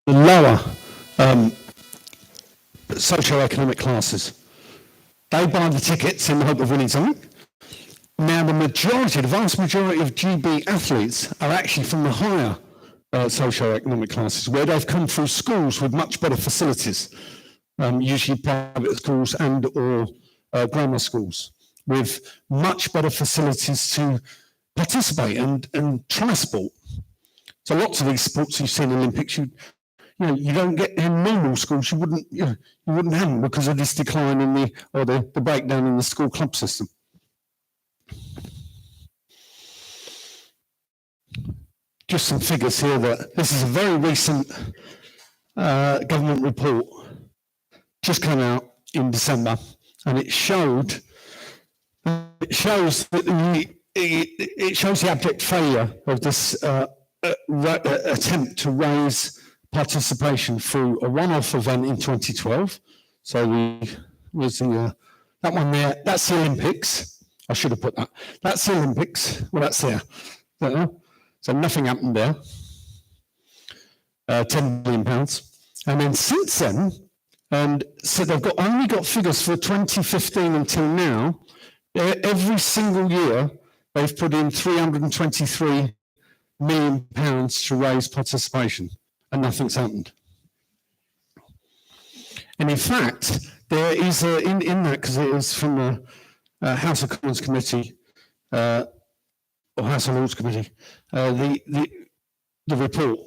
the lower socio-economic classes. They buy the tickets in the hope of winning something. Now, the vast majority of GB athletes are actually from the higher socio-economic classes, where they've come through schools with much better facilities, usually private schools and or grammar schools, with much better facilities to participate and try sport. So lots of these sports you see in the Olympics, you don't get in normal schools. You wouldn't have them because of this decline in the breakdown in the school club system. Just some figures here. This is a very recent government report, just came out in December, and it shows the abject failure of this attempt to raise participation through a one-off event in 2012. So that one there. That's the Olympics. I should have put that. That's the Olympics. Well, that's there. So nothing happened there. £10 billion. And then since then, and so they've only got figures for 2015 until now. Every single year, they've put in £323 million to raise participation, and nothing's happened. And in fact, there is in that, because it was from the House of Commons Committee, or House of Lords Committee, the report,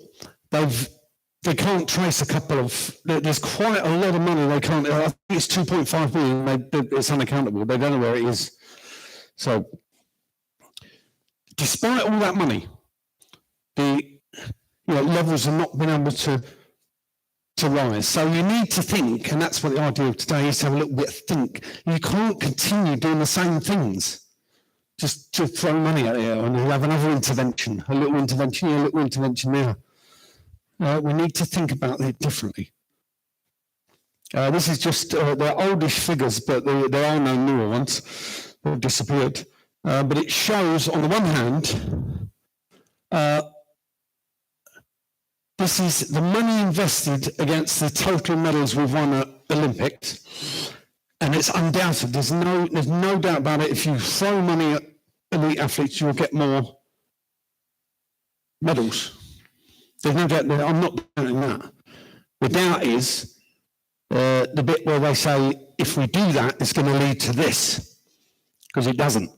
they can't trace a couple of, there's quite a lot of money they can't, I think it's 2.5 billion, it's unaccountable, they don't know where it is. So, despite all that money, the levels have not been able to rise. So you need to think, and that's what the idea of today is, to have a little bit of think. You can't continue doing the same things, just to throw money at it and have another intervention, a little intervention here, a little intervention there. We need to think about it differently. This is just they're oldish figures, but there are no newer ones. They've disappeared. But it shows, on the one hand, this is the money invested against the total medals we've won at Olympics, and it's undoubted. There's no doubt about it. If you throw money at elite athletes, you'll get more medals. There's no doubt. I'm not doubting that. The doubt is the bit where they say, if we do that, it's going to lead to this, because it doesn't.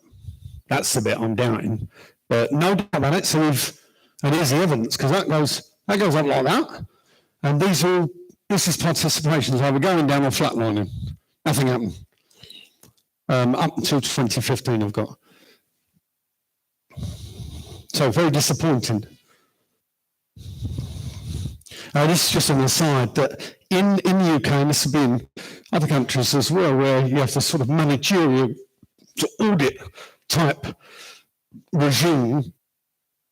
That's the bit I'm doubting. But no doubt about it. So and here's the evidence, because that goes up like that. And this is participation. So we're going down or flatlining. Nothing happened. Up until 2015, I've got. So very disappointing. This is just an aside that in the UK, and this has been other countries as well, where you have this sort of managerial audit type regime,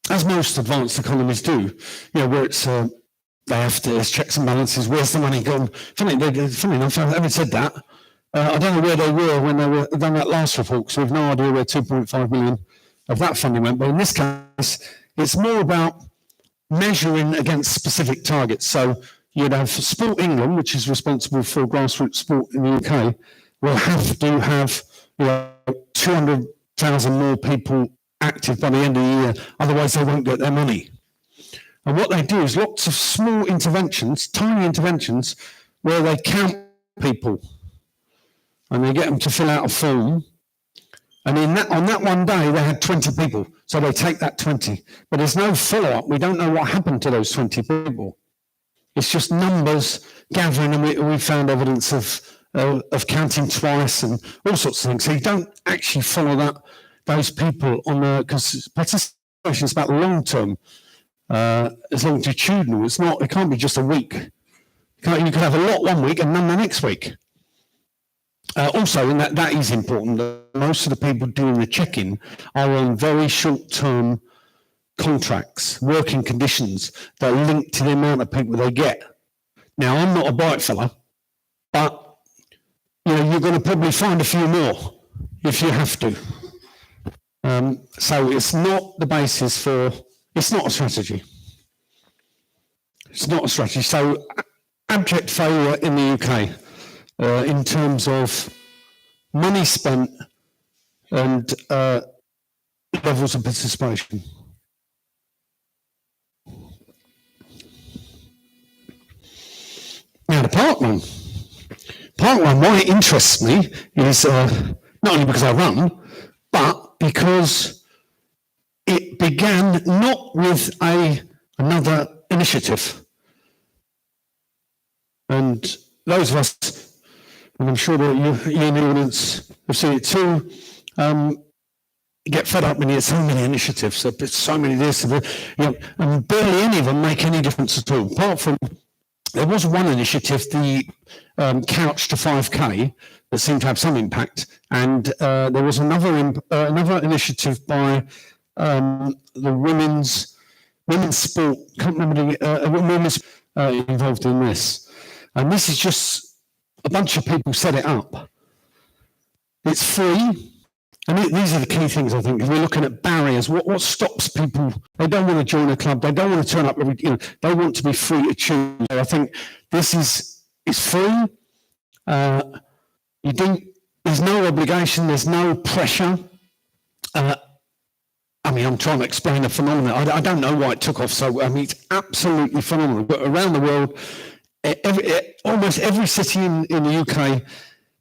as most advanced economies do, where it's there's checks and balances. Where's the money gone? Funny enough, having said that, I don't know where they were when they were done that last report, because we have no idea where 2.5 billion of that funding went. But in this case, it's more about measuring against specific targets. So you'd have Sport England, which is responsible for grassroots sport in the UK, will have to have 200,000 more people active by the end of the year, otherwise they won't get their money. And what they do is lots of small interventions, tiny interventions, where they count people and they get them to fill out a form. And on that one day, they had 20 people. So they take that 20. But there's no follow-up. We don't know what happened to those 20 people. It's just numbers gathering, and we found evidence of counting twice and all sorts of things. So you don't actually follow those people on because participation is about the long term. It's longitudinal. It can't be just a week. You could have a lot one week and none the next week. Also, and that is important, most of the people doing the check-in are on very short-term contracts, working conditions that are linked to the amount of people they get. Now, I'm not a bright fella, but you're going to probably find a few more if you have to. So it's not the basis for, it's not a strategy. It's not a strategy. So abject failure in the UK in terms of money spent and levels of participation. Now the part one, why it interests me is not only because I run, but because it began not with another initiative. And those of us, and I'm sure that you in the audience have seen it too, get fed up when you get so many initiatives, so many this, and barely any of them make any difference at all. Apart from, there was one initiative, the Couch to 5K, that seemed to have some impact, and there was another initiative by the women's sport, can't remember women's involved in this. And this is just a bunch of people set it up. It's free. And these are the key things, I think. We're looking at barriers. What stops people? They don't want to join a club. They don't want to turn up. They want to be free to choose. So I think this is free. There's no obligation. There's no pressure. I'm trying to explain the phenomenon. I don't know why it took off. So it's absolutely phenomenal. But around the world, almost every city in the UK,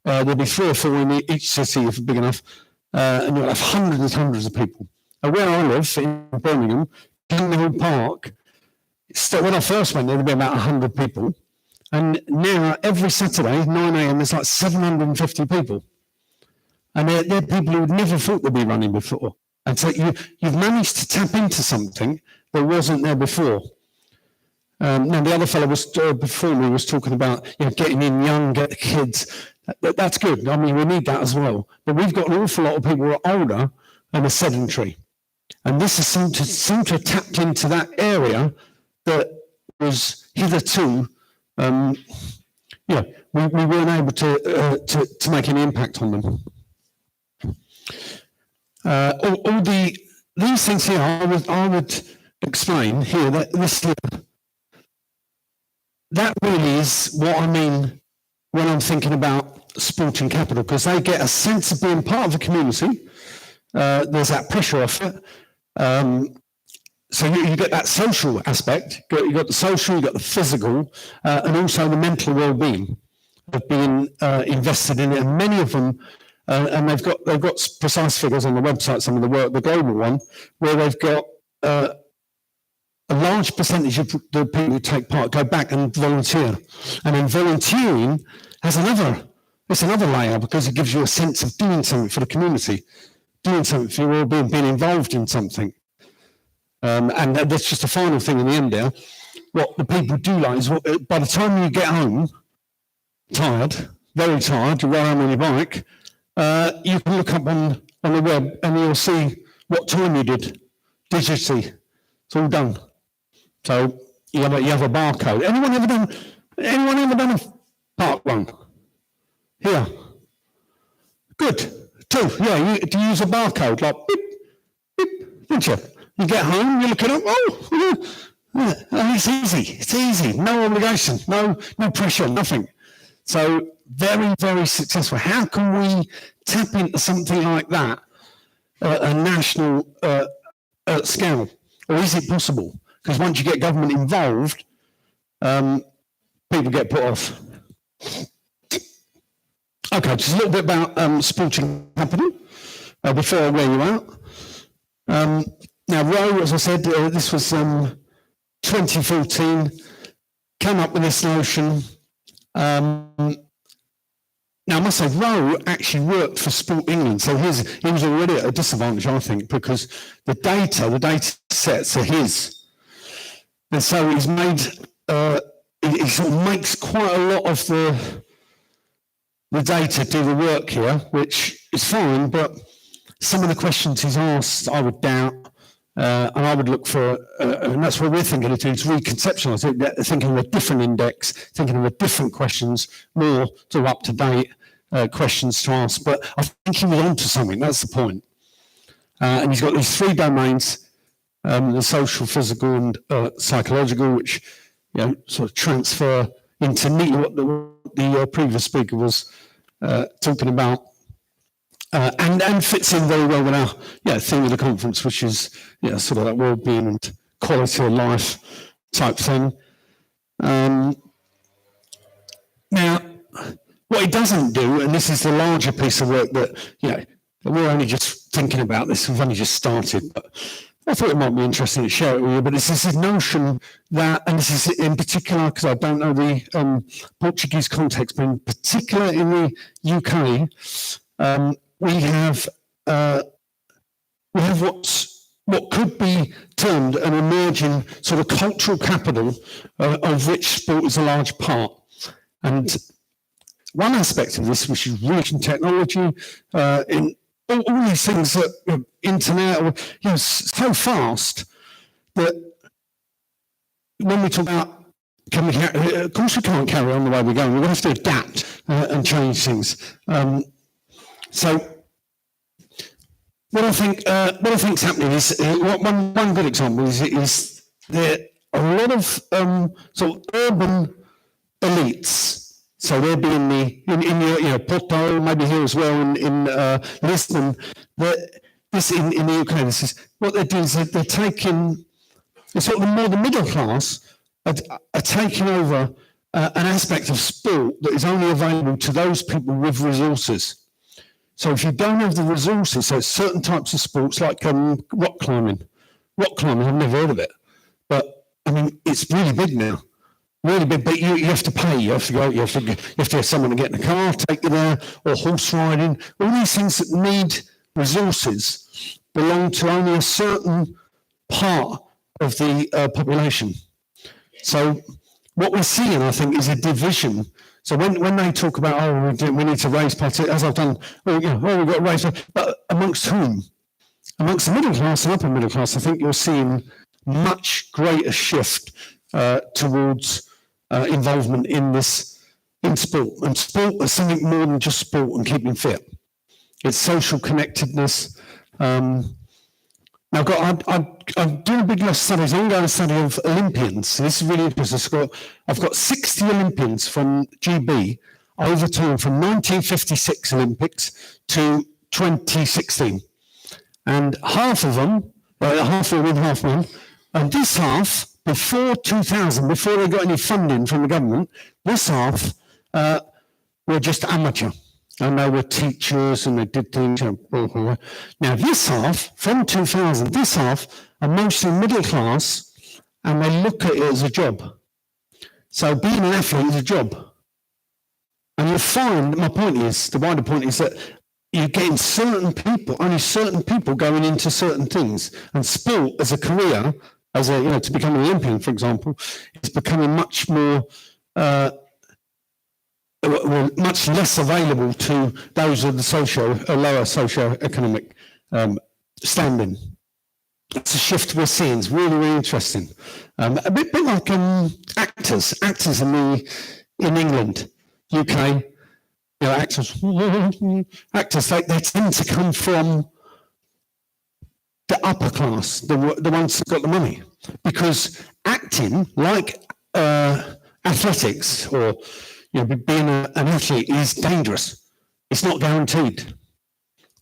there'll be 3 or 4 in each city if it's big enough. And you'll have hundreds and hundreds of people. Where I live, in Birmingham, Hill Park, when I first went there, there'd be about 100 people. And now, every Saturday, 9 a.m., there's like 750 people. And they're people who would never thought they'd be running before. And so you've managed to tap into something that wasn't there before. Now, the other fellow before me was talking about getting in young, get the kids. That's good. We need that as well. But we've got an awful lot of people who are older and are sedentary. And this seemed to have tapped into that area that was hitherto, we weren't able to make any impact on them. These things here, I would explain here that really is what I mean when I'm thinking about sporting capital, because they get a sense of being part of the community. There's that pressure off it. So you get that social aspect. You've got the social, you've got the physical, and also the mental well-being of being invested in it. And many of them, and they've got precise figures on the website, some of the work, the global one, where they've got a large percentage of the people who take part go back and volunteer. And then volunteering has another layer, because it gives you a sense of doing something for the community, doing something for your well-being, being involved in something. And that's just a final thing in the end there. What the people do like is, by the time you get home, tired, very tired, you ride home on your bike, you can look up on the web and you'll see what time you did digitally. It's all done. So you have a barcode. Anyone ever done a part one? Here. Good. 2. Yeah, do you use a barcode? Like, beep, beep, don't you? You get home, you look it up, it's easy. It's easy. No obligation, no pressure, nothing. So very, very successful. How can we tap into something like that at a national scale? Or is it possible? Because once you get government involved, people get put off. Okay, just a little bit about sporting capital before I wear you out. Now, Roe, as I said, this was 2014, came up with this notion. Now, I must say, Roe actually worked for Sport England, so he was already at a disadvantage, I think, because the data sets are his. And so he's made, he sort of makes quite a lot of the data do the work here, which is fine, but some of the questions he's asked, I would doubt, and I would look for, and that's what we're thinking of doing, to reconceptualize it, thinking of a different index, thinking of a different questions, more sort of up-to-date questions to ask. But I think he was onto something, that's the point. And he's got these 3 domains, the social, physical, and psychological, which sort of transfer into neatly what the previous speaker was talking about, and fits in very well with our theme of the conference, which is sort of that well-being and quality of life type thing. Now, what it doesn't do, and this is the larger piece of work that we're only just thinking about this, we've only just started, but I thought it might be interesting to share it with you, but it's this notion that, and this is in particular, because I don't know the Portuguese context, but in particular in the UK, we have what could be termed an emerging sort of cultural capital of which sport is a large part. And one aspect of this, which is rich in technology, in all these things that internet, so fast that when we talk about, of course we can't carry on the way we're going. We're going to have to adapt and change things. So what I think's happening is one good example is there are a lot of sort of urban elites. So they'll be in your Porto, maybe here as well in Lisbon. This in the UK, this is what they're doing is they're taking sort of the middle class are taking over an aspect of sport that is only available to those people with resources. So if you don't have the resources, so certain types of sports like rock climbing. Rock climbing, I've never heard of it, but I mean it's really big now. Really big, but you have to pay. You have to go. You have to have someone to get in the car, take you there, or horse riding. All these things that need resources belong to only a certain part of the population. So what we're seeing, I think, is a division. So when they talk about we need to raise participation, as I've done, we've got to raise, but amongst whom? Amongst the middle class and upper middle class, I think you're seeing much greater shift towards involvement in sport. And sport is something more than just sport and keeping fit. It's social connectedness. Now, I'm doing a big list of studies, ongoing study of Olympians. So this is really interesting. I've got 60 Olympians from GB over time from 1956 Olympics to 2016. And half of them, half women, half men, and this half, before 2000, before they got any funding from the government, this half were just amateur. And they were teachers and they did things. Now this half, from 2000, this half are mostly middle class and they look at it as a job. So being an athlete is a job. And you'll find, the wider point is that you're getting only certain people going into certain things. And sport as a career, to become an Olympian, for example, is becoming much more, much less available to those of the lower socio-economic standing. It's a shift we're seeing. It's really, really interesting. A bit like actors in England, UK. Actors, they tend to come from the upper class, the ones that got the money, because acting, like athletics or being an athlete, is dangerous. It's not guaranteed.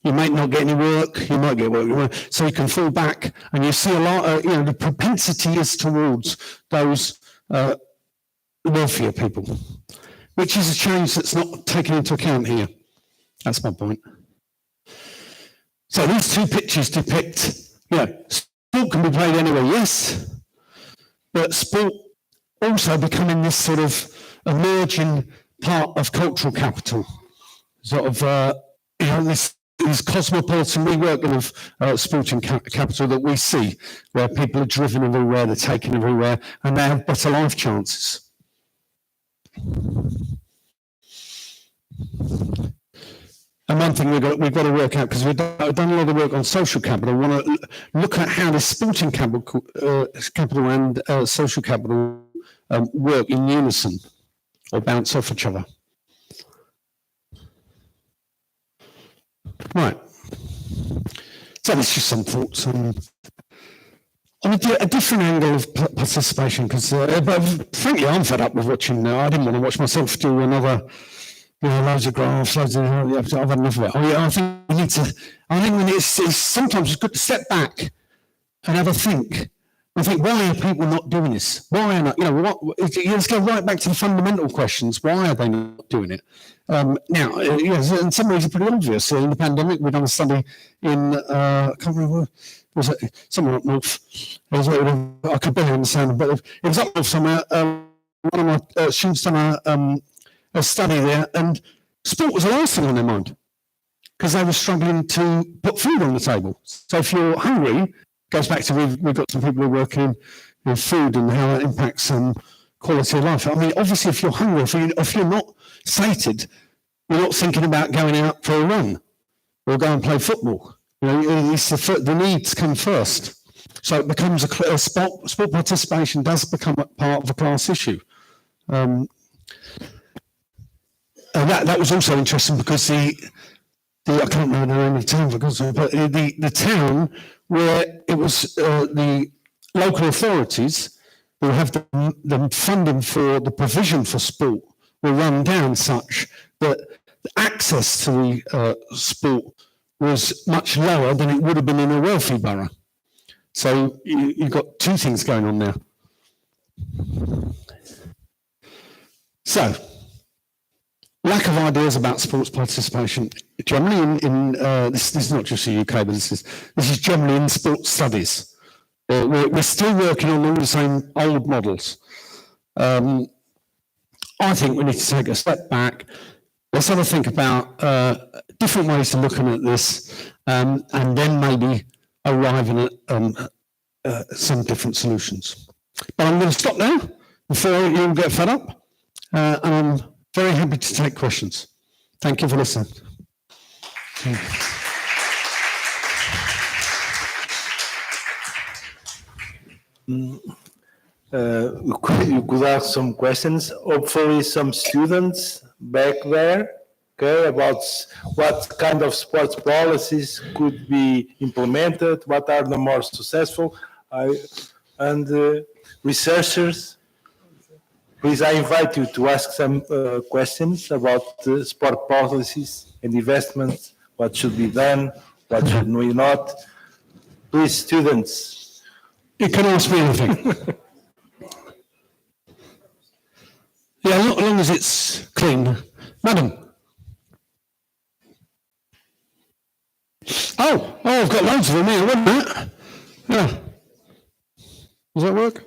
You might not get any work. You might get work, so you can fall back, and you see a lot of the propensity is towards those wealthier people, which is a change that's not taken into account here. That's my point. So these two pictures depict, sport can be played anywhere, yes, but sport also becoming this sort of emerging part of cultural capital, sort of, this cosmopolitan reworking of sporting capital that we see, where people are driven everywhere, they're taken everywhere, and they have better life chances. And one thing we've got to work out, because we've done a lot of work on social capital, we want to look at how the sporting capital and social capital work in unison or bounce off each other. Right. So that's just some thoughts on on a different angle of participation, because but frankly, I'm fed up with watching. I didn't want to watch myself do another, loads of graphs, loads of. I've had enough of it. I think we need to. I think it's sometimes it's good to step back and have a think. I think, why are people not doing this? Why are not? Let's go right back to the fundamental questions. Why are they not doing it? Now, in some ways, it's pretty obvious. In the pandemic, we've done a study in, I can't remember, was it somewhere up north? I could barely understand, but it was up north somewhere. One of my students done a study there, and sport was the last thing on their mind because they were struggling to put food on the table. So if you're hungry, goes back to we've got some people who are working in food and how that impacts quality of life. I mean, obviously, if you're hungry, if you're not sated, you're not thinking about going out for a run or go and play football. It's the needs come first. So it becomes a sport participation does become a part of a class issue. And that was also interesting because I can't remember the name of the town, but the town where it was the local authorities who have the funding for the provision for sport were run down such that access to the sport was much lower than it would have been in a wealthy borough. So you've got two things going on there. So, lack of ideas about sports participation. Generally, this is not just the UK, but this is generally in sports studies. We're still working on all the same old models. I think we need to take a step back. Let's have a think about different ways of looking at this, and then maybe arriving at some different solutions. But I'm going to stop now before you all get fed up, and I'm very happy to take questions. Thank you for listening. You could ask some questions. Hopefully some students back there, okay, about what kind of sports policies could be implemented, what are the more successful, and researchers. Please, I invite you to ask some questions about sport policies and investments, what should be done, what should we not. Please, students. You can ask me anything. Yeah, as long as it's clean. Madam. Oh, I've got loads of them here, wouldn't it? Yeah. Does that work?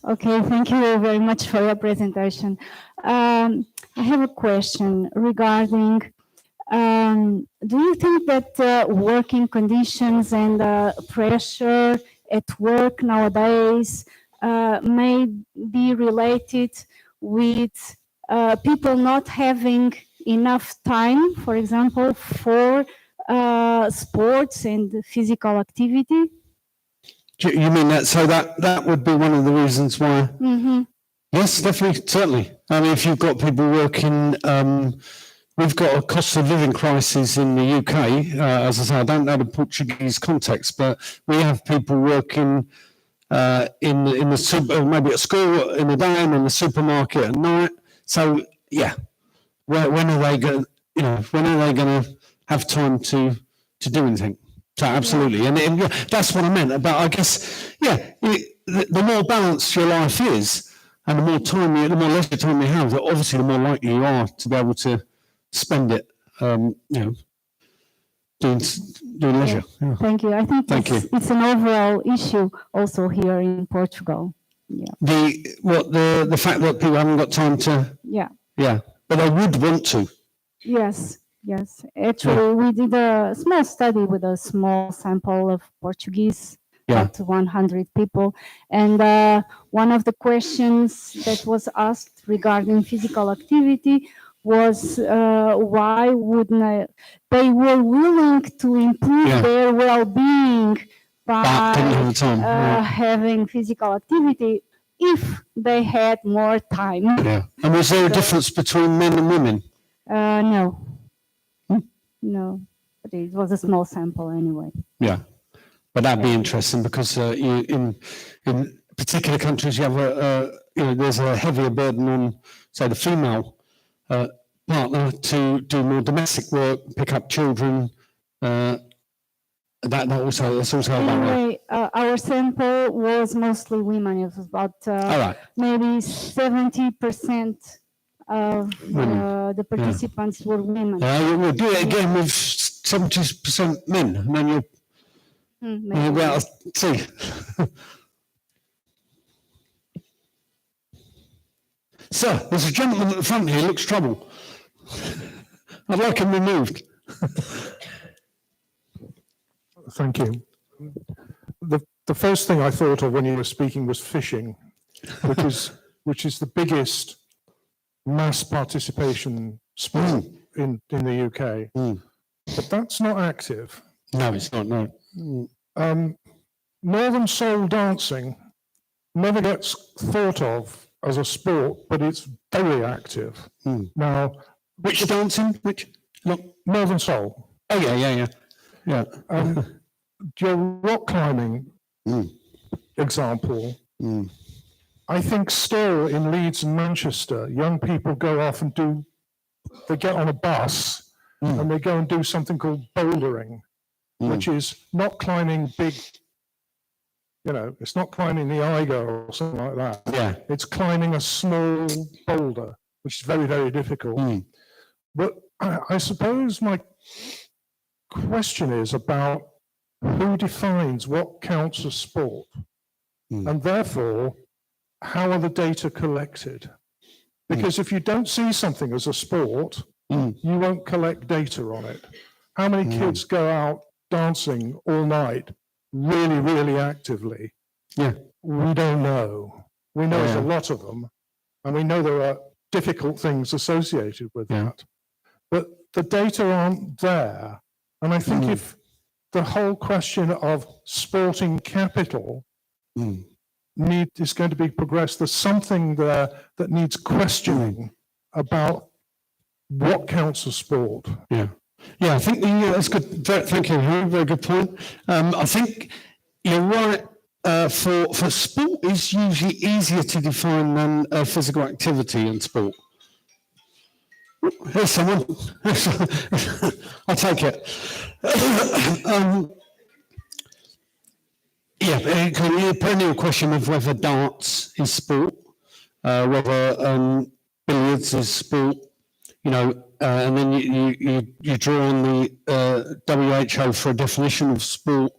Okay, thank you very much for your presentation. I have a question regarding, do you think that working conditions and pressure at work nowadays may be related with people not having enough time, for example, for sports and physical activity? You mean that? So that would be one of the reasons why? Mm-hmm. Yes, definitely, certainly. I mean, if you've got people working, we've got a cost of living crisis in the UK. As I say, I don't know the Portuguese context, but we have people working in the super, maybe at school in the day and in the supermarket at night. So yeah, when are they going? When are they going to have time to do anything? So absolutely, and that's what I meant. But I guess, the more balanced your life is, and the more time, the more leisure time you have, obviously the more likely you are to be able to spend it, doing leisure. Yeah. Thank you. I think Thank it's an overall issue also here in Portugal. Yeah. The fact that people haven't got time to. Yeah. Yeah, but they would want to. Yes. Yes. Actually, we did a small study with a small sample of Portuguese, about 100 people, and one of the questions that was asked regarding physical activity was why wouldn't they were willing to improve their well-being by having physical activity if they had more time. Yeah. And was there a difference between men and women? No. No, but it was a small sample anyway. Yeah, but that'd be interesting because in particular countries you have there's a heavier burden on, say, the female partner to do more domestic work, pick up children. That's also anyway, our sample was mostly women. It was about maybe 70% of the participants were women. We'll do it again with 70% men, and then you'll be able to see. Sir, there's a gentleman at the front here, looks trouble. I'd like him removed. Thank you. The first thing I thought of when you were speaking was fishing, which is the biggest mass participation sport in the UK, but that's not active. No, it's not. No. Northern soul dancing never gets thought of as a sport, but it's very active. Now, which dancing? Which? Northern soul. Oh yeah. Your rock climbing example. I think still in Leeds and Manchester, young people go off and they get on a bus and they go and do something called bouldering, which is not climbing big, it's not climbing the Eiger or something like that. Yeah. It's climbing a small boulder, which is very, very difficult. But I suppose my question is about who defines what counts as sport, and therefore, how are the data collected? Because if you don't see something as a sport, you won't collect data on it. How many kids go out dancing all night really, really actively? Yeah. We don't know. We know there's a lot of them, and we know there are difficult things associated with that. But the data aren't there. And I think if the whole question of sporting capital is going to be progressed, there's something there that needs questioning about what counts as sport. Yeah, I think that's good. Thank you, Harry. Very good point. I think you're right. For sport, it's usually easier to define than physical activity in sport. Here's someone. I'll take it. A perennial question of whether darts is sport, whether billiards is sport, and then you draw on the WHO for a definition of sport.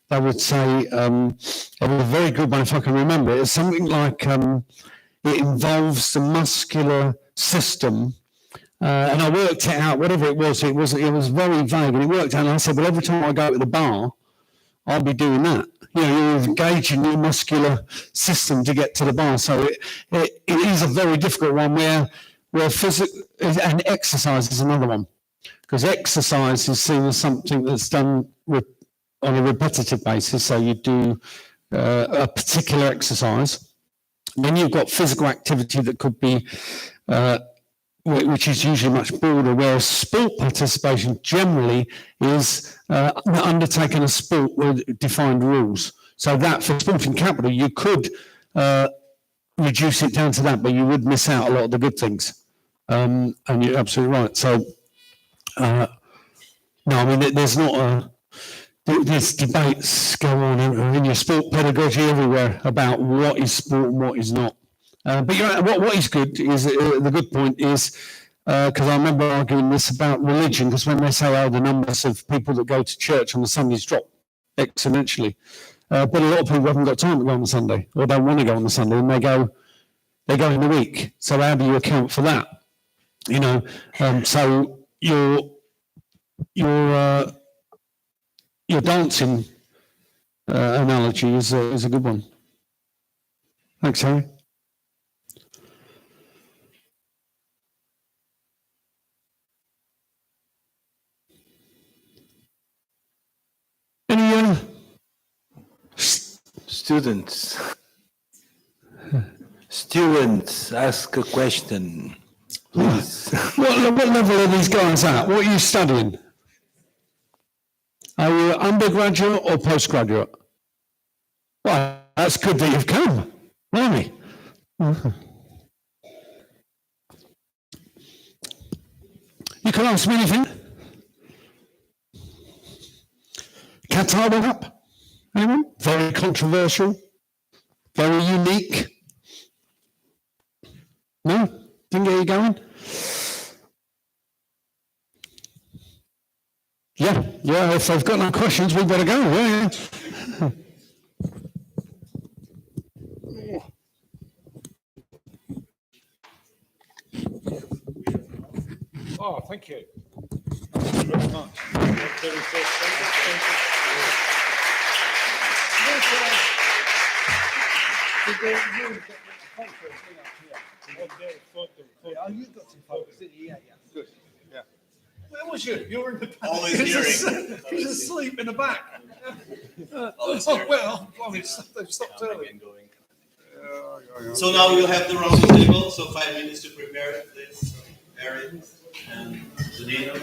They would say, a very good one if I can remember it, it's something like it involves the muscular system. And I worked it out, whatever it was very vague, and it worked out, and I said, well, every time I go to the bar, I'll be doing that. You're engaging your muscular system to get to the bar. So it is a very difficult one where and exercise is another one. Because exercise is seen as something that's done on a repetitive basis. So you do a particular exercise. Then you've got physical activity that could be which is usually much broader, whereas sport participation generally is undertaking a sport with defined rules. So that for sporting capital, you could reduce it down to that, but you would miss out a lot of the good things. And you're absolutely right. So, there's not there's debates go on in your sport pedagogy everywhere about what is sport and what is not. But you're right, what is good is the good point is because I remember arguing this about religion, because when they say, oh, the numbers of people that go to church on the Sundays drop exponentially, but a lot of people haven't got time to go on the Sunday, or don't want to go on the Sunday, and they go in the week. So how do you account for that? You know, so your dancing analogy is a good one. Thanks, Harry. Any Students. Students, ask a question, please. what level are these guys at? What are you studying? Are you undergraduate or postgraduate? Well, that's good that you've come, really. You can ask me anything. Qatar went up. Anyone? Very controversial. Very unique. No? Didn't get you going? Yeah, if they've got no questions, we better go, yeah. Oh, thank you. Thank you very much. Oh, you got some photos, didn't you? Yeah. Good. Yeah. Where was you? You were in the back. Always hearing. He's asleep in the back. Always Oh, hearing. well, they've stopped early. So now we'll have the round table, so 5 minutes to prepare it, please. Eric and Janina.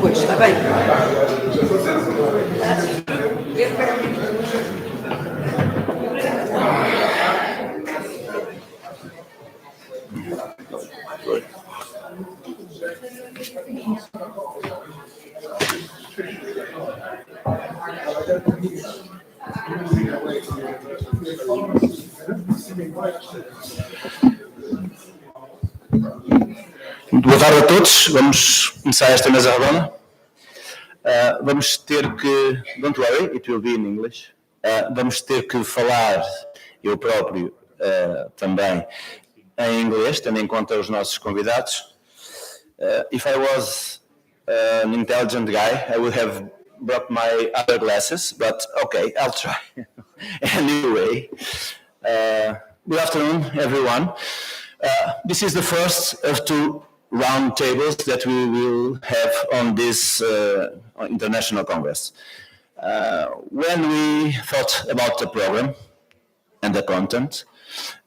depois, está bem? Boa tarde a todos, vamos começar esta mesa redonda. Vamos ter que, don't worry, it will be in English. Vamos ter que falar, eu próprio também, em inglês, tendo em conta os nossos convidados. If I was an intelligent guy, I would have brought my other glasses, but okay, I'll try. Anyway, good afternoon, everyone. This is the first of two round tables that we will have on this international congress. When we thought about the program and the content,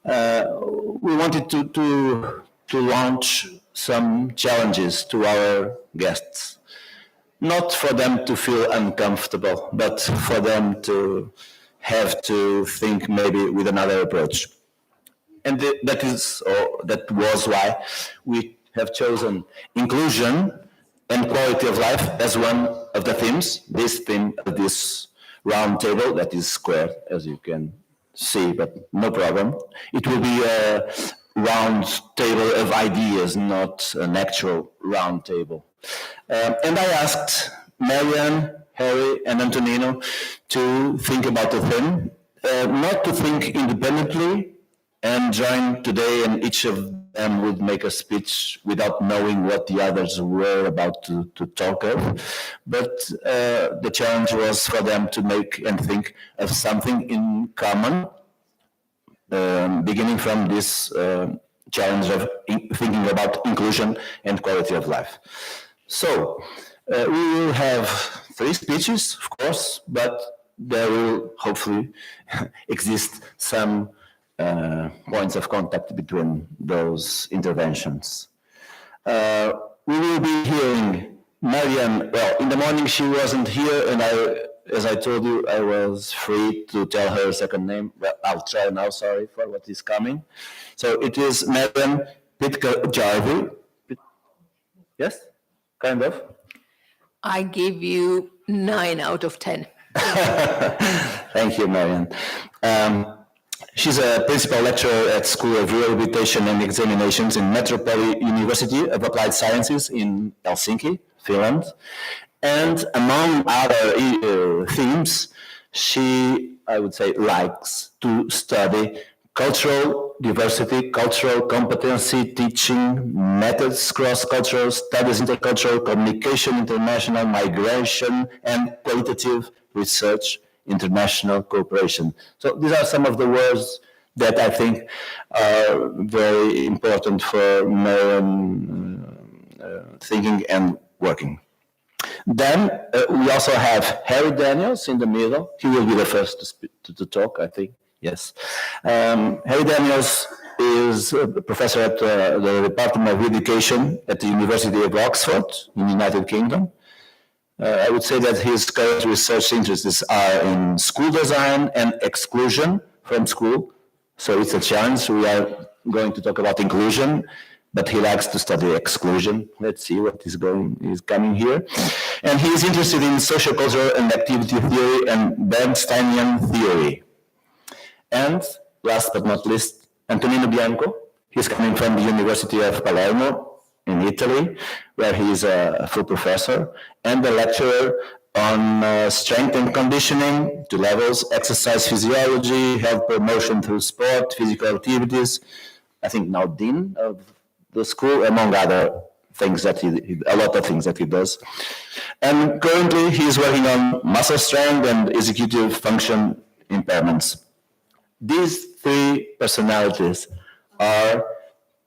we wanted to launch some challenges to our guests. Not for them to feel uncomfortable, but for them to have to think maybe with another approach. And that was why we have chosen inclusion and quality of life as one of the themes. This theme of this round table that is square, as you can see, but no problem. It will be a round table of ideas, not an actual round table. And I asked Marianne, Harry, and Antonino to think about the theme, not to think independently and join today, and each of them would make a speech without knowing what the others were about to talk of. But the challenge was for them to make and think of something in common, beginning from this challenge of thinking about inclusion and quality of life. So we will have 3 speeches, of course, but there will hopefully exist some points of contact between those interventions. We will be hearing Marianne. Well, in the morning she wasn't here, and as I told you, I was free to tell her second name. Well, I'll try now, sorry for what is coming. So it is Marianne Pitka-Jarvi. Yes, kind of. I give you 9 out of 10. Thank you, Marianne. She's a principal lecturer at School of Rehabilitation and Examinations in Metropolitan University of Applied Sciences in Helsinki, Finland. And among other themes, she, I would say, likes to study cultural diversity, cultural competency, teaching, methods, cross-cultural studies, intercultural communication, international migration, and qualitative research, international cooperation. So these are some of the words that I think are very important for thinking and working. Then we also have Harry Daniels in the middle. He will be the first to talk, I think. Yes. Harry Daniels is a professor at the Department of Education at the University of Oxford in the United Kingdom. I would say that his current research interests are in school design and exclusion from school. So it's a challenge. We are going to talk about inclusion, but he likes to study exclusion. Let's see what is coming here. And he is interested in social, cultural, and activity theory and Bernsteinian theory. And last but not least, Antonino Bianco. He's coming from the University of Palermo in Italy, where he is a full professor and a lecturer on strength and conditioning, 2 levels, exercise physiology, health promotion through sport, physical activities. I think now dean of the school, among other things that a lot of things that he does. And currently he is working on muscle strength and executive function impairments. These 3 personalities are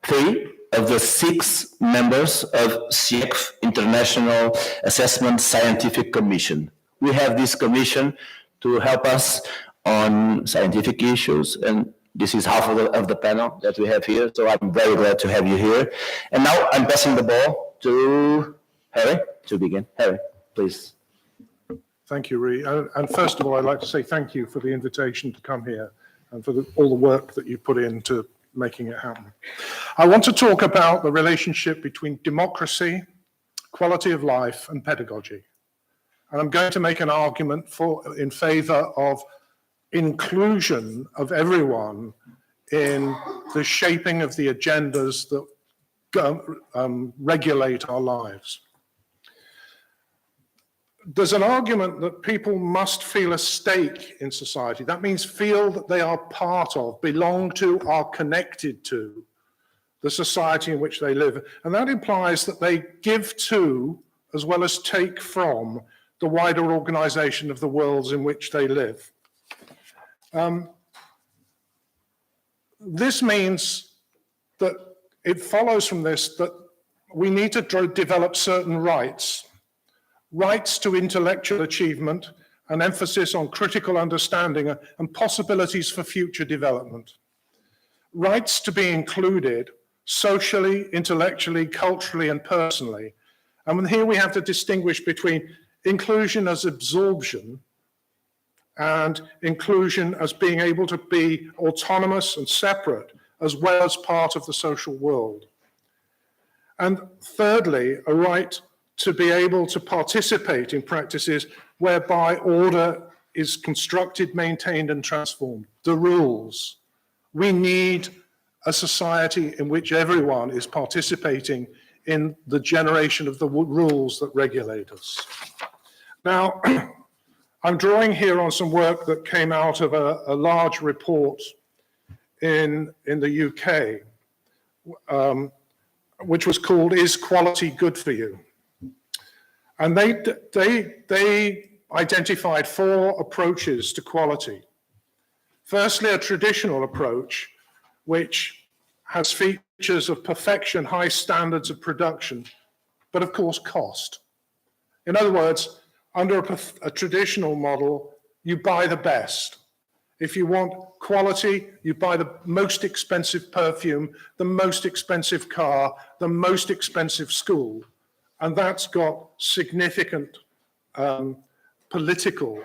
3 of the 6 members of CIEQV International Assessment Scientific Commission. We have this commission to help us on scientific issues, and this is half of the panel that we have here, so I'm very glad to have you here. And now I'm passing the ball to Harry to begin. Harry, please. Thank you, Ree. And first of all, I'd like to say thank you for the invitation to come here and for all the work that you put into making it happen. I want to talk about the relationship between democracy, quality of life, and pedagogy. And I'm going to make an argument in favor of inclusion of everyone in the shaping of the agendas that regulate our lives. There's an argument that people must feel a stake in society. That means feel that they are part of, belong to, are connected to the society in which they live. And that implies that they give to, as well as take from, the wider organization of the worlds in which they live. This means that it follows from this that we need to develop certain rights to intellectual achievement, an emphasis on critical understanding and possibilities for future development. Rights to be included socially, intellectually, culturally, and personally. And here we have to distinguish between inclusion as absorption and inclusion as being able to be autonomous and separate, as well as part of the social world. And thirdly, a right to be able to participate in practices whereby order is constructed, maintained, and transformed. The rules. We need a society in which everyone is participating in the generation of the rules that regulate us. Now, I'm drawing here on some work that came out of a large report in the UK, which was called "Is Quality Good for You?" And they identified 4 approaches to quality. Firstly, a traditional approach, which has features of perfection, high standards of production, but of course cost. In other words, under a traditional model, you buy the best. If you want quality, you buy the most expensive perfume, the most expensive car, the most expensive school. And that's got significant political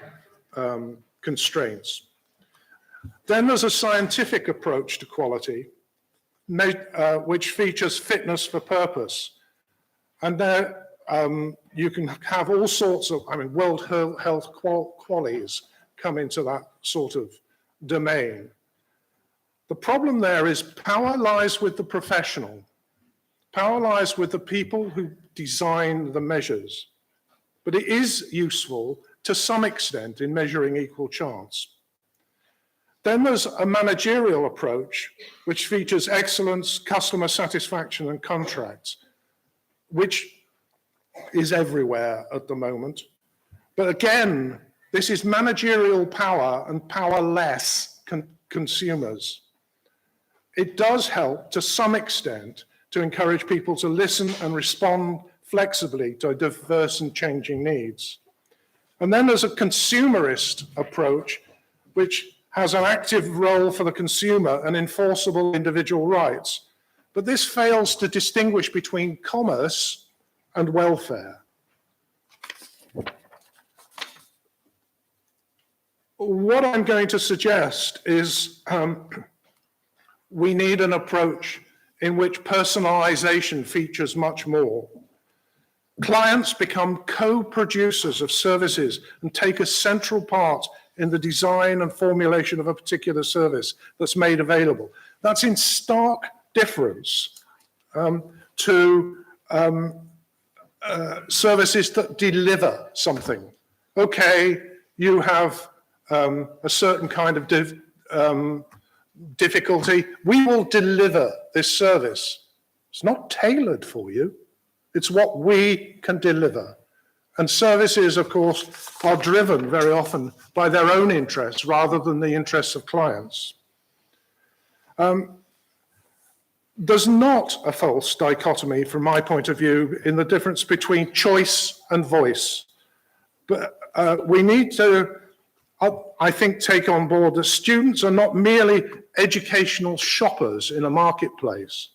constraints. Then there's a scientific approach to quality, which features fitness for purpose. And there you can have all sorts of, World Health qualities come into that sort of domain. The problem there is power lies with the professional. Power lies with the people who design the measures. But it is useful to some extent in measuring equal chance. Then there's a managerial approach, which features excellence, customer satisfaction, and contracts, which is everywhere at the moment. But again, this is managerial power and powerless consumers. It does help to some extent to encourage people to listen and respond flexibly to diverse and changing needs. And then there's a consumerist approach, which has an active role for the consumer and enforceable individual rights. But this fails to distinguish between commerce and welfare. What I'm going to suggest is we need an approach in which personalization features much more. Clients become co-producers of services and take a central part in the design and formulation of a particular service that's made available. That's in stark difference to services that deliver something. Okay, you have a certain kind of difficulty. We will deliver this service. It's not tailored for you. It's what we can deliver. And services, of course, are driven very often by their own interests rather than the interests of clients. There's not a false dichotomy, from my point of view, in the difference between choice and voice. But we need to, I think, take on board that students are not merely educational shoppers in a marketplace.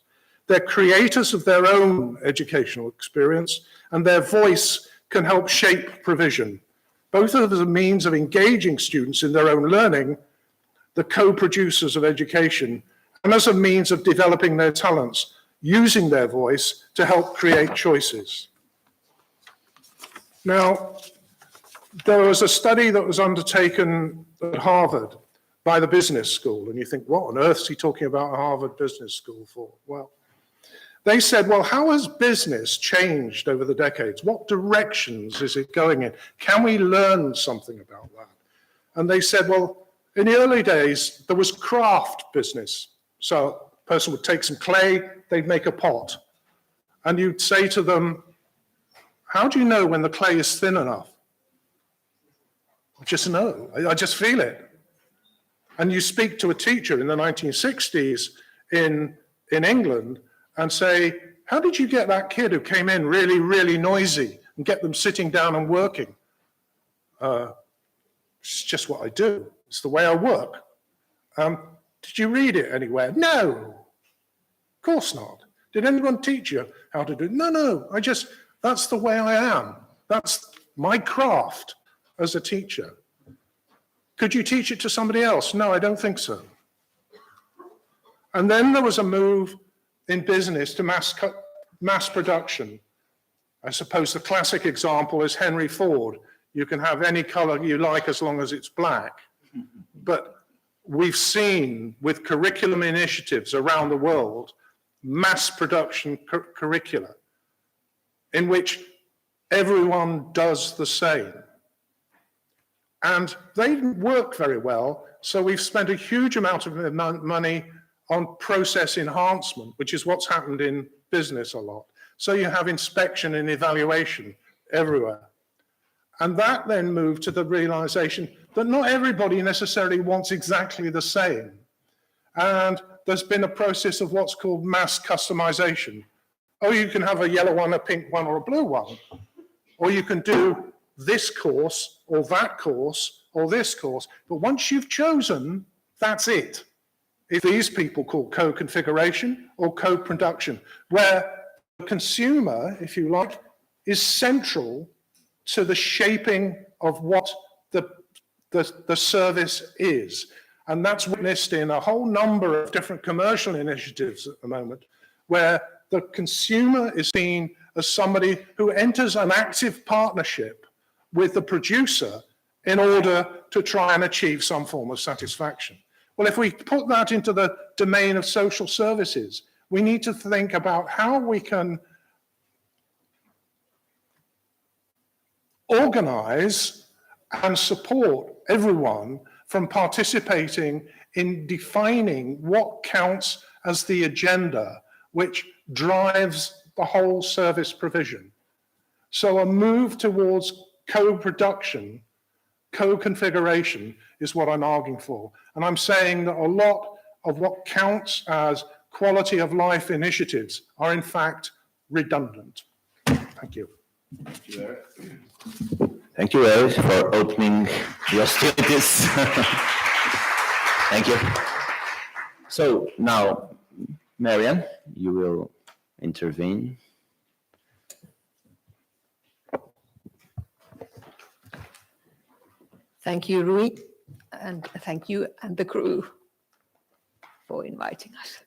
They're creators of their own educational experience, and their voice can help shape provision, both as a means of engaging students in their own learning, the co-producers of education, and as a means of developing their talents, using their voice to help create choices. Now, there was a study that was undertaken at Harvard by the business school, and you think, what on earth is he talking about a Harvard business school for? Well, they said, well, how has business changed over the decades? What directions is it going in? Can we learn something about that? And they said, well, in the early days, there was craft business. So a person would take some clay, they'd make a pot. And you'd say to them, how do you know when the clay is thin enough? I just know, I just feel it. And you speak to a teacher in the 1960s in England and say, how did you get that kid who came in really, really noisy and get them sitting down and working? It's just what I do. It's the way I work. Did you read it anywhere? No, of course not. Did anyone teach you how to do it? No, that's the way I am. That's my craft as a teacher. Could you teach it to somebody else? No, I don't think so. And then there was a move in business to mass production. I suppose the classic example is Henry Ford. You can have any color you like as long as it's black. But we've seen with curriculum initiatives around the world, mass production curricula in which everyone does the same. And they didn't work very well, so we've spent a huge amount of money on process enhancement, which is what's happened in business a lot. So you have inspection and evaluation everywhere. And that then moved to the realization that not everybody necessarily wants exactly the same. And there's been a process of what's called mass customization. Oh, you can have a yellow one, a pink one, or a blue one. Or you can do this course, or that course, or this course. But once you've chosen, that's it. If these people call co-configuration or co-production, where the consumer, if you like, is central to the shaping of what the service is. And that's witnessed in a whole number of different commercial initiatives at the moment, where the consumer is seen as somebody who enters an active partnership with the producer in order to try and achieve some form of satisfaction. Well, if we put that into the domain of social services, we need to think about how we can organize and support everyone from participating in defining what counts as the agenda which drives the whole service provision. So a move towards co-production, co-configuration is what I'm arguing for. And I'm saying that a lot of what counts as quality of life initiatives are in fact redundant. Thank you. Thank you, Eric. Thank you, Eric, for opening the hostilities. Thank you. So now, Marianne, you will intervene. Thank you, Rui, and thank you and the crew for inviting us.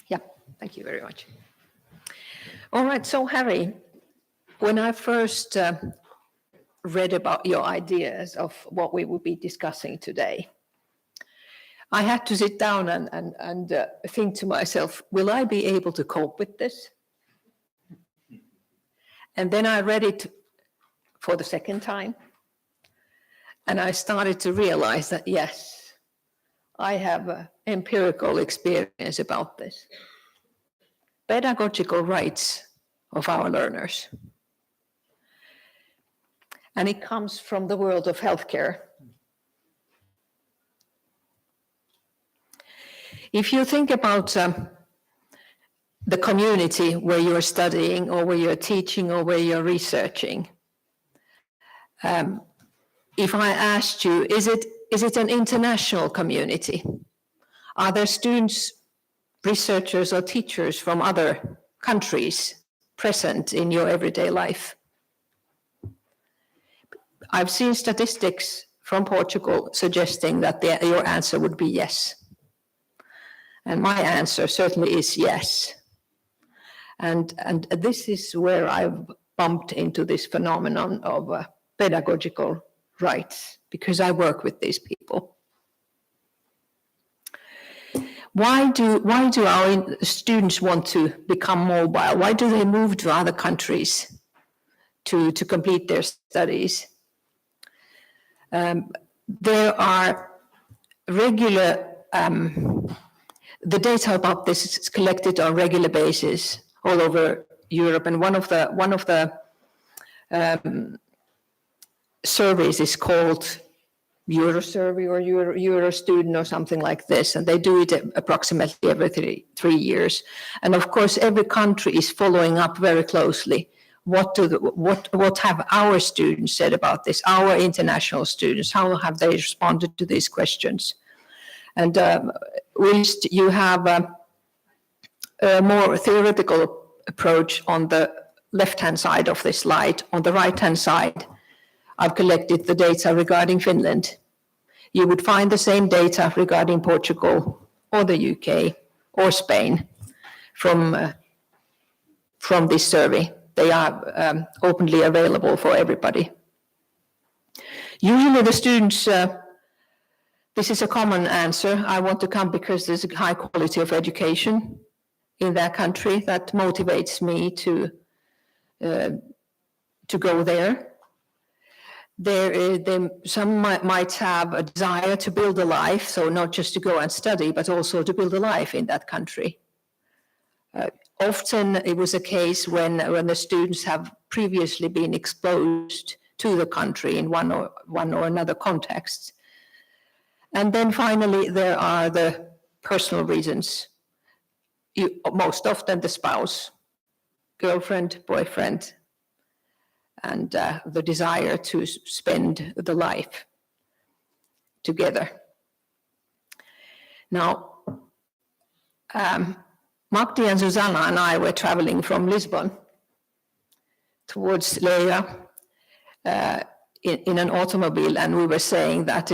Yeah, thank you very much. All right, so Harry, when I first read about your ideas of what we would be discussing today, I had to sit down and think to myself, will I be able to cope with this? And then I read it for the second time, and I started to realize that, yes, I have empirical experience about this. Pedagogical rights of our learners. And it comes from the world of healthcare. If you think about the community where you're studying or where you're teaching or where you're researching, if I asked you, is it is it an international community? Are there students, researchers, or teachers from other countries present in your everyday life? I've seen statistics from Portugal suggesting that your answer would be yes. And my answer certainly is yes. And this is where I've bumped into this phenomenon of pedagogical rights, because I work with these people. Why do our students want to become mobile? Why do they move to other countries to complete their studies? There are regular, the data about this is collected on regular basis all over Europe, and one of the surveys is called Euro Survey or Euro Student or something like this, and they do it approximately every three years. And of course, every country is following up very closely. What have our students said about this? Our international students, how have they responded to these questions? And whilst you have a more theoretical approach on the left-hand side of this slide, on the right-hand side, I've collected the data regarding Finland. You would find the same data regarding Portugal or the UK or Spain from this survey. They are openly available for everybody. Usually the students, this is a common answer. I want to come because there's a high quality of education in that country that motivates me to go there. Some might have a desire to build a life, so not just to go and study, but also to build a life in that country. Often it was a case when the students have previously been exposed to the country in one or another context. And then finally, there are the personal reasons. Most often the spouse, girlfriend, boyfriend, and the desire to spend the life together. Now, Magdi and Susanna and I were traveling from Lisbon towards Leia in an automobile, and we were saying that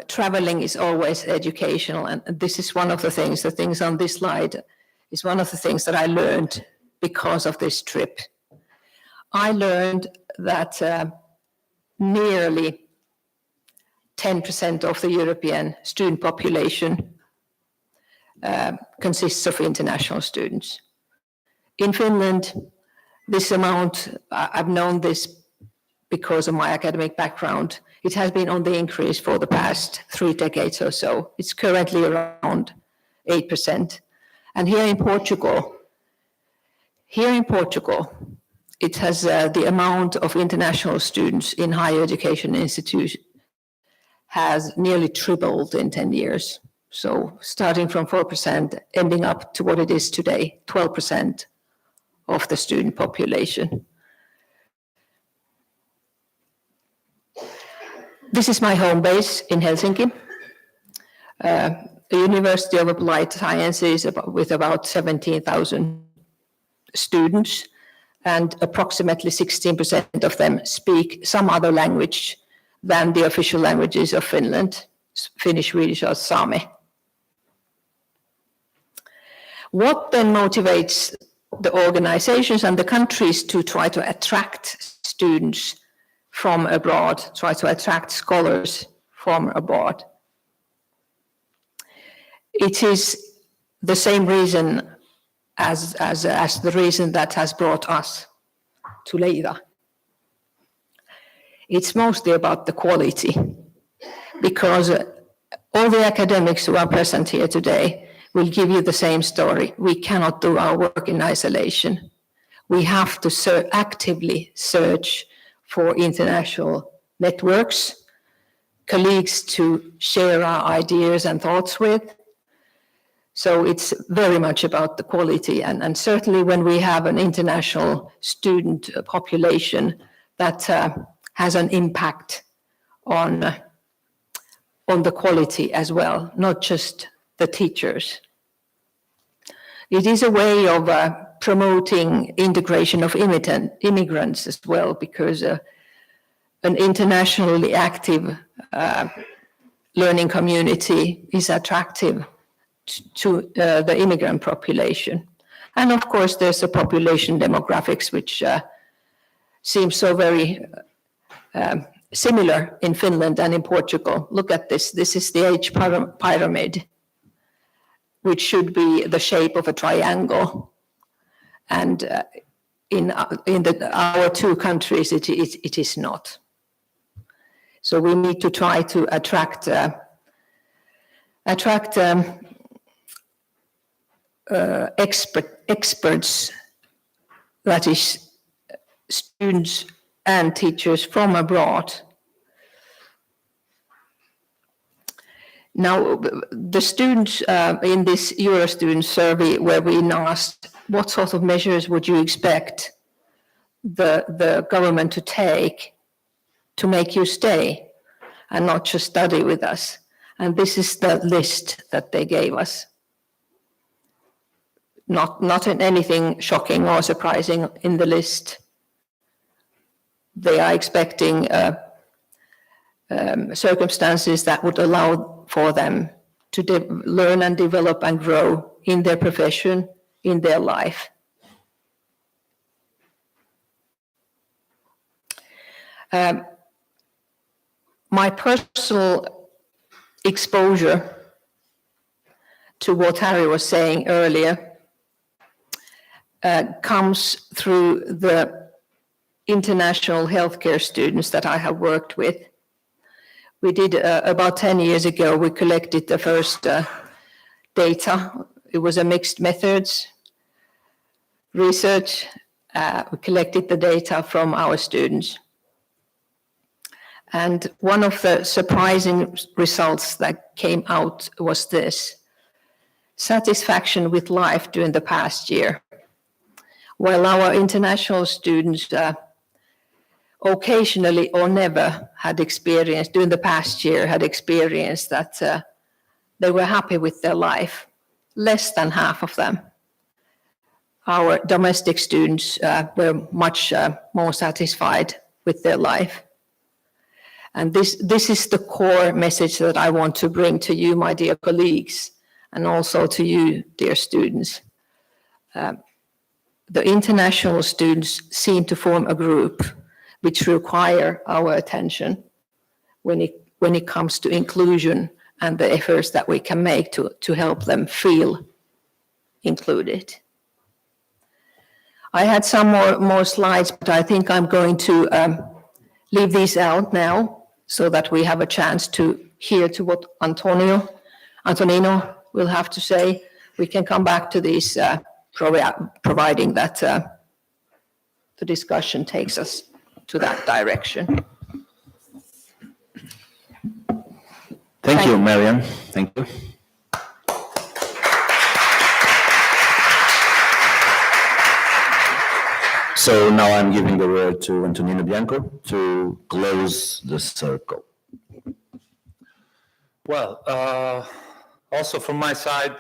traveling is always educational, and this is one of the things on this slide is one of the things that I learned because of this trip. I learned that nearly 10% of the European student population consists of international students. In Finland, this amount, I've known this because of my academic background, it has been on the increase for the past 3 decades or so. It's currently around 8%. And here in Portugal, it has the amount of international students in higher education institutions has nearly tripled in 10 years. So starting from 4%, ending up to what it is today, 12% of the student population. This is my home base in Helsinki, a University of Applied Sciences with about 17,000 students, and approximately 16% of them speak some other language than the official languages of Finland, Finnish, Swedish, or Sami. What then motivates the organizations and the countries to try to attract students from abroad, try to attract scholars from abroad? It is the same reason as the reason that has brought us to Leida. It's mostly about the quality, because all the academics who are present here today will give you the same story. We cannot do our work in isolation. We have to actively search for international networks, colleagues to share our ideas and thoughts with. So it's very much about the quality, and certainly when we have an international student population, that has an impact on on the quality as well, not just the teachers. It is a way of promoting integration of immigrants as well, because an internationally active learning community is attractive to the immigrant population. And of course, there's the population demographics, which seems so very similar in Finland and in Portugal. Look at this. This is the age pyramid, which should be the shape of a triangle. And in our two countries, it is not. So we need to try to attract experts, that is, students and teachers from abroad. Now, the students in this Eurostudent survey, where we asked what sort of measures would you expect the government to take to make you stay and not just study with us. And this is the list that they gave us. Not anything shocking or surprising in the list. They are expecting circumstances that would allow for them to learn and develop and grow in their profession, in their life. My personal exposure to what Harry was saying earlier comes through the international healthcare students that I have worked with. We did about 10 years ago, we collected the first data. It was a mixed methods research. We collected the data from our students. And one of the surprising results that came out was this: satisfaction with life during the past year. While our international students occasionally or never had experienced, during the past year, had experienced that they were happy with their life, less than half of them. Our domestic students were much more satisfied with their life. And this is the core message that I want to bring to you, my dear colleagues, and also to you, dear students. The international students seem to form a group which require our attention when it comes to inclusion and the efforts that we can make to help them feel included. I had some more slides, but I think I'm going to leave these out now so that we have a chance to hear to what Antonino will have to say. We can come back to these providing that the discussion takes us to that direction. Thank you, Marianne. Thank you. So now I'm giving the word to Antonino Bianco to close the circle. Well, also from my side,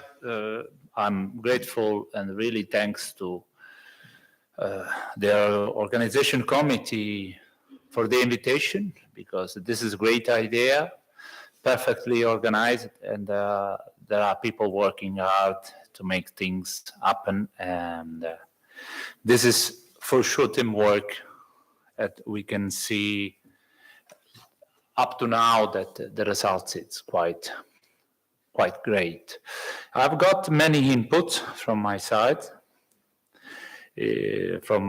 I'm grateful and really thanks to their organization committee for the invitation, because this is a great idea, perfectly organized, and there are people working hard to make things happen. And this is for sure teamwork that we can see up to now that the results it's quite great. I've got many inputs from my side, from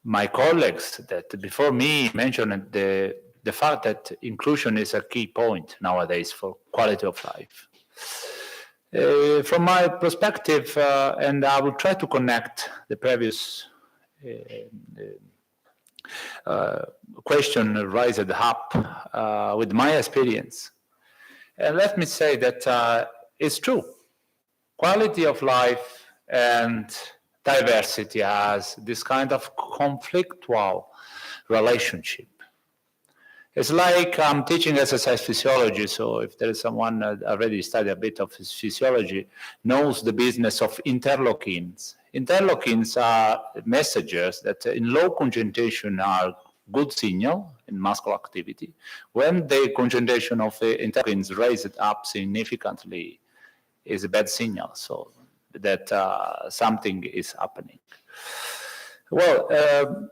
my colleagues that before me mentioned the fact that inclusion is a key point nowadays for quality of life. From my perspective, and I will try to connect the previous question raised up with my experience. And let me say that it's true. Quality of life and diversity has this kind of conflictual relationship. It's like I'm teaching exercise physiology, so if there is someone already studied a bit of physiology, knows the business of interleukins. Interleukins are messengers that in low concentration are good signal in muscular activity. When the concentration of the interleukins raised up significantly is a bad signal, so that something is happening. Well,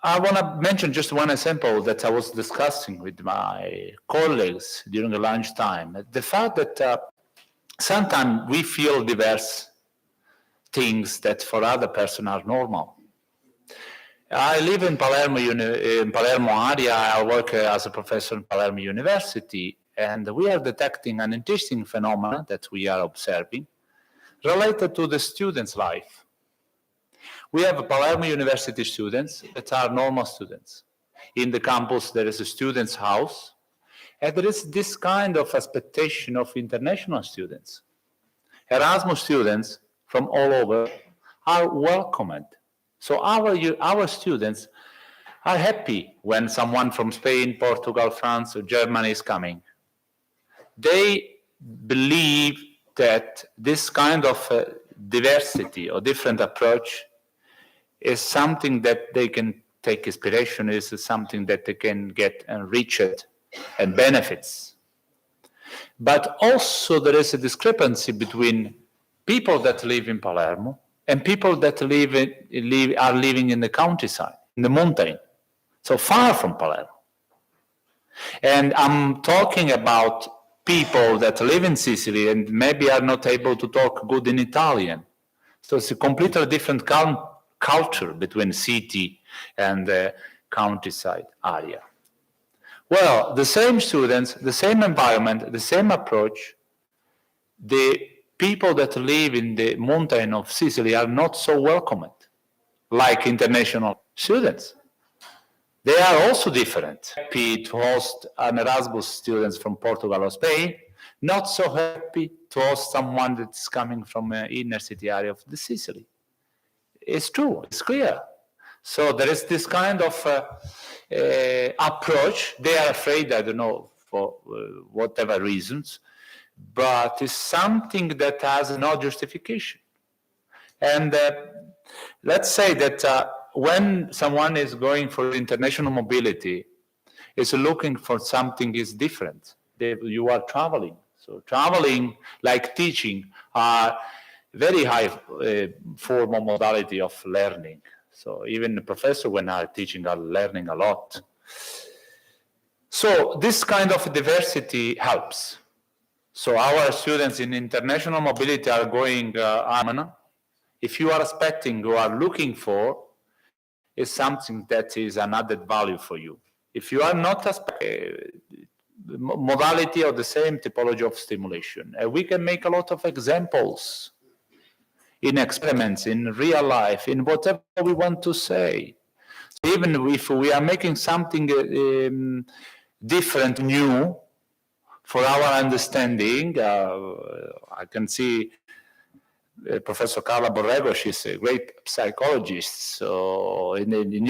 I want to mention just one example that I was discussing with my colleagues during the lunchtime. The fact that sometimes we feel diverse things that for other person are normal. I live in Palermo area. I work as a professor in Palermo University, and we are detecting an interesting phenomenon that we are observing related to the students' life. We have Palermo University students that are normal students. In the campus, there is a student's house, and there is this kind of expectation of international students. Erasmus students from all over are welcomed. So our students are happy when someone from Spain, Portugal, France, or Germany is coming. They believe that this kind of diversity or different approach is something that they can take inspiration, is something that they can get enriched and benefits. But also there is a discrepancy between people that live in Palermo and people that are living in the countryside, in the mountain, so far from Palermo. And I'm talking about people that live in Sicily and maybe are not able to talk good in Italian. So it's a completely different culture between city and the countryside area. Well, the same students, the same environment, the same approach, the people that live in the mountain of Sicily are not so welcomed like international students. They are also different. Happy to host an Erasmus students from Portugal or Spain, not so happy to host someone that's coming from an inner city area of the Sicily. It's true, it's clear. So there is this kind of approach. They are afraid, I don't know, for whatever reasons, but it's something that has no justification. And let's say that when someone is going for international mobility, is looking for something is different. You are traveling. So traveling, like teaching, are very high formal modality of learning. So even the professor, when are teaching, are learning a lot. So this kind of diversity helps. So our students in international mobility are going, if you are expecting or are looking for, is something that is an added value for you. If you are not modality or the same typology of stimulation, we can make a lot of examples in experiments, in real life, in whatever we want to say. Even if we are making something different, new, for our understanding, I can see Professor Carla Borrego, she's a great psychologist. So in